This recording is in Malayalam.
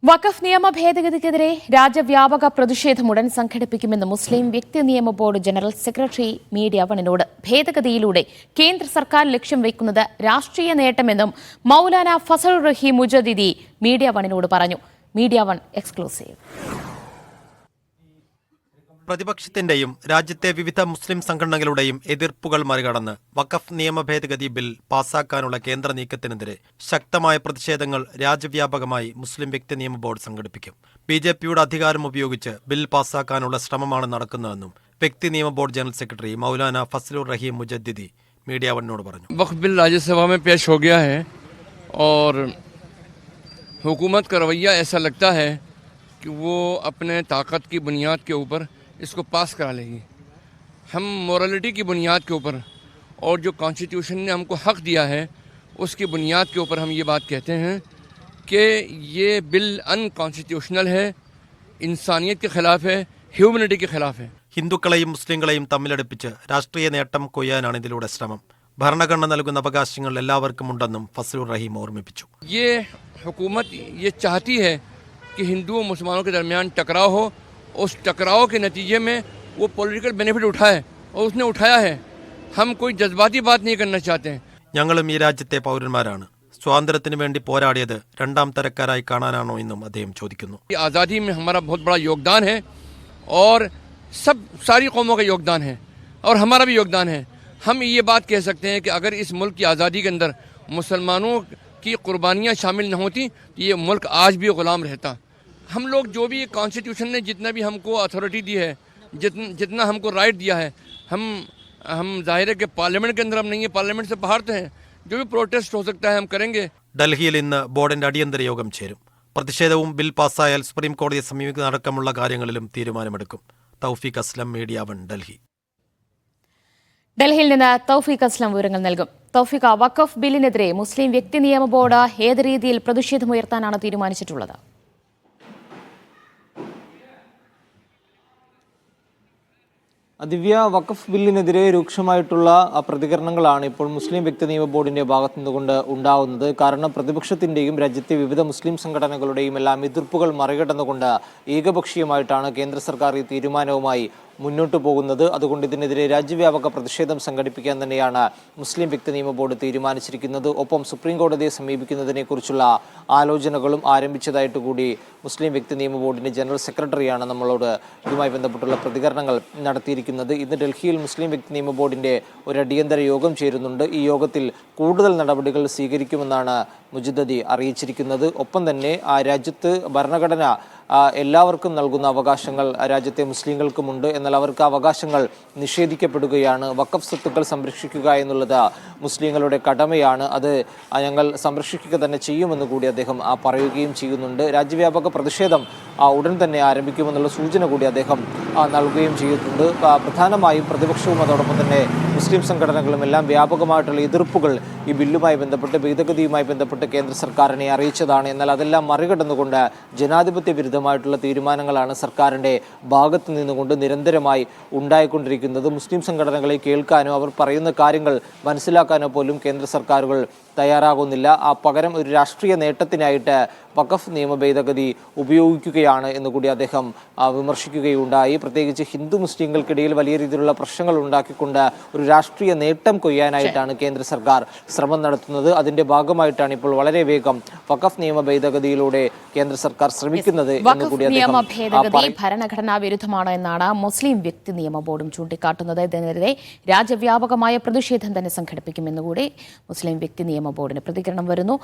വഖഫ് നിയമ ഭേദഗതിക്കെതിരെ രാജ്യവ്യാപക പ്രതിഷേധം ഉടൻ സംഘടിപ്പിക്കുമെന്ന് മുസ്ലിം വ്യക്തി നിയമ ബോർഡ് ജനറൽ സെക്രട്ടറി മീഡിയ വണിനോട്. ഭേദഗതിയിലൂടെ കേന്ദ്ര സർക്കാർ ലക്ഷ്യം വയ്ക്കുന്നത് രാഷ്ട്രീയ നേട്ടമെന്നും മൗലാന ഫസലുർ റഹീം മുജദ്ദിദി മീഡിയ വണിനോട് പറഞ്ഞു. Media one exclusive. പ്രതിപക്ഷത്തിന്റെയും രാജ്യത്തെ വിവിധ മുസ്ലിം സംഘടനകളുടെയും എതിർപ്പുകൾ മറികടന്ന് വഖഫ് നിയമ ഭേദഗതി ബിൽ പാസാക്കാനുള്ള കേന്ദ്ര നീക്കത്തിനെതിരെ ശക്തമായ പ്രതിഷേധങ്ങൾ രാജ്യവ്യാപകമായി മുസ്ലിം വ്യക്തി നിയമ ബോർഡ് സംഘടിപ്പിക്കും. ബിജെപിയുടെ അധികാരം ഉപയോഗിച്ച് ബിൽ പാസാക്കാനുള്ള ശ്രമമാണ് നടക്കുന്നതെന്നും വ്യക്തി നിയമ board general secretary Maulana Fazlur Rahim Mujaddidi media വണ്ണിനോട് പറഞ്ഞു. वक्फ बिल राज्यसभा में पेश हो गया है और हुकूमत का रवैया ऐसा लगता है कि वो अपने ताकत की बुनियाद के ऊपर इसको पास करा लेगी. हम मोरालिटी की बुनियाद के ऊपर और जो कॉन्स्टिट्यूशन ने हमको हक दिया है उसकी बुनियाद के ऊपर हम ये बात कहते हैं कि ये बिल अनकॉन्स्टिट्यूशनल है, इंसानियत के ख़िलाफ़ है, ह्यूमनिटी के ख़िलाफ़ है. ഹിന്ദുക്കളെയും മുസ്ലിങ്ങളെയും തമ്മിലടുപ്പിച്ച് രാഷ്ട്രീയ നേട്ടം കൊയ്യാനാണ് ഇതിലൂടെ ശ്രമം. ഭരണഘടന നൽകുന്ന അവകാശങ്ങൾ എല്ലാവർക്കും ഉണ്ടെന്നും ഫസലുർ റഹീം ഓർമ്മിപ്പിച്ചു. ये हुकूमत ये चाहती है कि हिंदुओं मुसलमानों के दरमियान टकराव हो, उस टकराव के नतीजे में वो पॉलिटिकल बेनिफिट उठाए और उसने उठाया है. हम कोई जज्बाती बात नहीं करना चाहते हैं. ഞങ്ങളും ഈ രാജ്യത്തെ പൗരന്മാരാണ്. സ്വാതന്ത്ര്യത്തിന് വേണ്ടി പോരാടിയത് രണ്ടാം തരക്കാരായി കാണാനാണോ എന്നും അദ്ദേഹം ചോദിക്കുന്നു. आज़ादी में हमारा बहुत बड़ा योगदान है और सारी कौमों का योगदान है और हमारा भी योगदान है. हम ये बात कह सकते हैं कि अगर इस मुल्क की आज़ादी के अंदर मुसलमानों की कुर्बानियाँ शामिल न होती तो ये मुल्क आज भी ग़ुलाम रहता. हम लोग जो भी कॉन्स्टिट्यूशन ने जितना भी हमको अथॉरिटी दी है, जितना हमको राइट दिया है, हम जाहिर है कि पार्लियामेंट के अंदर हम नहीं है, पार्लियामेंट से बाहर तो हैं. जो भी प्रोटेस्ट हो सकता है हम करेंगे. ഡൽഹിയിൽ ഇന്ന് ബോർഡിന്റെ അടിയന്തര യോഗം ചേരും. പ്രതിഷേധവും ബിൽ പാസ്സായാൽ സുപ്രീം കോടതിയെ സമീപിക്കുന്ന അടക്കമുള്ള കാര്യങ്ങളിലും തീരുമാനമെടുക്കും. തൗഫീഖ് അസ്ലം, മീഡിയ വൺ, ഡൽഹി. ഡൽഹിയിൽ നിന്ന് തൗഫീഖ് അസ്ലം വിവരങ്ങൾ നൽകും. തൗഫീഖ്, വഖഫ് ബില്ലിനെതിരെ മുസ്ലിം വ്യക്തി നിയമ ബോർഡ് ഏത് രീതിയിൽ പ്രതിഷേധമുയർത്താനാണ് തീരുമാനിച്ചിട്ടുള്ളത്? ദിവ്യ, വഖഫ് ബില്ലിനെതിരെ രൂക്ഷമായിട്ടുള്ള പ്രതികരണങ്ങളാണ് ഇപ്പോൾ മുസ്ലിം വ്യക്തി നിയമ ബോർഡിന്റെ ഭാഗത്തു നിന്നുകൊണ്ട് ഉണ്ടാവുന്നത്. കാരണം പ്രതിപക്ഷത്തിന്റെയും രാജ്യത്തെ വിവിധ മുസ്ലിം സംഘടനകളുടെയും എല്ലാം എതിർപ്പുകൾ മറികടന്നുകൊണ്ട് ഏകപക്ഷീയമായിട്ടാണ് കേന്ദ്ര സർക്കാർ ഈ തീരുമാനവുമായി മുന്നോട്ടു പോകുന്നത്. അതുകൊണ്ട് ഇതിനെതിരെ രാജ്യവ്യാപക പ്രതിഷേധം സംഘടിപ്പിക്കാൻ തന്നെയാണ് മുസ്ലിം വ്യക്തി നിയമ ബോർഡ് തീരുമാനിച്ചിരിക്കുന്നത്. ഒപ്പം സുപ്രീം കോടതിയെ സമീപിക്കുന്നതിനെക്കുറിച്ചുള്ള ആലോചനകളും ആരംഭിച്ചതായിട്ട് കൂടി മുസ്ലിം വ്യക്തി നിയമ ബോർഡിന്റെ ജനറൽ സെക്രട്ടറിയാണ് നമ്മളോട് ഇതുമായി ബന്ധപ്പെട്ടുള്ള പ്രതികരണങ്ങൾ നടത്തിയിരിക്കുന്നത്. ഇന്ന് ഡൽഹിയിൽ മുസ്ലിം വ്യക്തി നിയമ ബോർഡിന്റെ ഒരു അടിയന്തര യോഗം ചേരുന്നുണ്ട്. ഈ യോഗത്തിൽ കൂടുതൽ നടപടികൾ സ്വീകരിക്കുമെന്നാണ് മുജദ്ദിദി അറിയിച്ചിരിക്കുന്നത്. ഒപ്പം തന്നെ ആ രാജ്യത്ത് ഭരണഘടന എല്ലാവർക്കും നൽകുന്ന അവകാശങ്ങൾ രാജ്യത്തെ മുസ്ലിങ്ങൾക്കുമുണ്ട്. എന്നാൽ അവർക്ക് അവകാശങ്ങൾ നിഷേധിക്കപ്പെടുകയാണ്. വഖഫ് സ്വത്തുക്കൾ സംരക്ഷിക്കുക എന്നുള്ളത് മുസ്ലിങ്ങളുടെ കടമയാണ്. അത് ഞങ്ങൾ സംരക്ഷിക്കുക തന്നെ ചെയ്യുമെന്ന് കൂടി അദ്ദേഹം പറയുകയും ചെയ്യുന്നുണ്ട്. രാജ്യവ്യാപക പ്രതിഷേധം ഉടൻ തന്നെ ആരംഭിക്കുമെന്നുള്ള സൂചന കൂടി അദ്ദേഹം നൽകുകയും ചെയ്തിട്ടുണ്ട്. പ്രധാനമായും പ്രതിപക്ഷവും അതോടൊപ്പം തന്നെ മുസ്ലിം സംഘടനകളും എല്ലാം വ്യാപകമായിട്ടുള്ള എതിർപ്പുകൾ ഈ ബില്ലുമായി ബന്ധപ്പെട്ട് ഭേദഗതിയുമായി ബന്ധപ്പെട്ട് കേന്ദ്ര സർക്കാരിനെ അറിയിച്ചതാണ്. എന്നാൽ അതെല്ലാം മറികടന്നുകൊണ്ട് ജനാധിപത്യ വിരുദ്ധമായിട്ടുള്ള തീരുമാനങ്ങളാണ് സർക്കാരിൻ്റെ ഭാഗത്ത് നിന്നുകൊണ്ട് നിരന്തരമായി ഉണ്ടായിക്കൊണ്ടിരിക്കുന്നത്. മുസ്ലിം സംഘടനകളെ കേൾക്കാനോ അവർ പറയുന്ന കാര്യങ്ങൾ മനസ്സിലാക്കാനോ പോലും കേന്ദ്ര സർക്കാരുകൾ തയ്യാറാകുന്നില്ല. പകരം ഒരു രാഷ്ട്രീയ നേട്ടത്തിനായിട്ട് വഖഫ് നിയമ ഭേദഗതി ഉപയോഗിക്കുകയാണ് എന്നുകൂടി അദ്ദേഹം വിമർശിക്കുകയുണ്ടായി. പ്രത്യേകിച്ച് ഹിന്ദു മുസ്ലിങ്ങൾക്കിടയിൽ വലിയ രീതിയിലുള്ള പ്രശ്നങ്ങൾ ഉണ്ടാക്കിക്കൊണ്ട് ഒരു രാഷ്ട്രീയ നേട്ടം കൊയ്യാനായിട്ടാണ് കേന്ദ്ര സർക്കാർ ശ്രമം നടത്തുന്നത്. അതിന്റെ ഭാഗമായിട്ടാണ് ഇപ്പോൾ വളരെ വേഗം വഖഫ് നിയമ ഭേദഗതിയിലൂടെ കേന്ദ്ര സർക്കാർ ശ്രമിക്കുന്നത് എന്നുകൂടി അദ്ദേഹം ഭേദഗതി ഭരണഘടനാ വിരുദ്ധമാണ് എന്നാണ് മുസ്ലിം വ്യക്തി നിയമ ബോർഡും ചൂണ്ടിക്കാട്ടുന്നത്. ഇതിനെതിരെ രാജ്യവ്യാപകമായ പ്രതിഷേധം തന്നെ സംഘടിപ്പിക്കുമെന്നുകൂടി മുസ്ലിം വ്യക്തി നിയമ ബോർഡിന് പ്രതികരണം വരുന്നു.